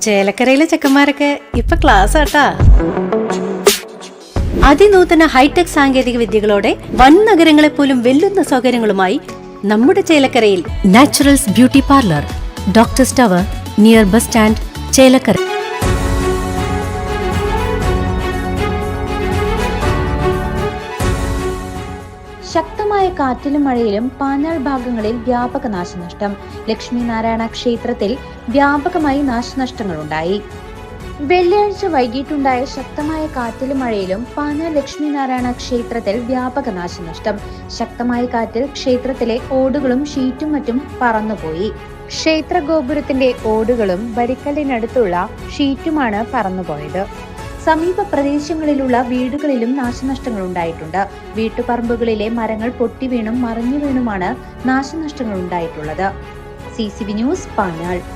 ചേലക്കരയിലെ ചെക്കന്മാരൊക്കെ ഇപ്പൊ ക്ലാസ് ആട്ടാ. അതിനൂതന ഹൈടെക് സാങ്കേതിക വിദ്യകളോടെ വൻ നഗരങ്ങളെ പോലും വെല്ലുന്ന സൗകര്യങ്ങളുമായി നമ്മുടെ ചേലക്കരയിൽ naturals beauty parlour, doctors tower, near bus stand, Chelakkara. ശക്തമായ കാറ്റിലും മഴയിലും പാഞ്ഞാൾ ഭാഗങ്ങളിൽ വ്യാപക നാശനഷ്ടം. ലക്ഷ്മിനാരായണ ക്ഷേത്രത്തിൽ വ്യാപകമായി നാശനഷ്ടങ്ങളുണ്ടായി. വെള്ളിയാഴ്ച വൈകിട്ടുണ്ടായ ശക്തമായ കാറ്റിലും മഴയിലും പാഞ്ഞാൾ ലക്ഷ്മിനാരായണ ക്ഷേത്രത്തിൽ വ്യാപക നാശനഷ്ടം. ശക്തമായ കാറ്റിൽ ക്ഷേത്രത്തിലെ ഓടുകളും ഷീറ്റും മറ്റും പറന്നുപോയി. ക്ഷേത്ര ഗോപുരത്തിന്റെ ഓടുകളും വരിക്കല്ലിനടുത്തുള്ള ഷീറ്റുമാണ് പറന്നുപോയത്. സമീപ പ്രദേശങ്ങളിലുള്ള വീടുകളിലും നാശനഷ്ടങ്ങൾ ഉണ്ടായിട്ടുണ്ട്. വീട്ടുപറമ്പുകളിലെ മരങ്ങൾ പൊട്ടിവീണും മറിഞ്ഞു വീണുമാണ് നാശനഷ്ടങ്ങൾ ഉണ്ടായിട്ടുള്ളത്. CCV news, Panjal.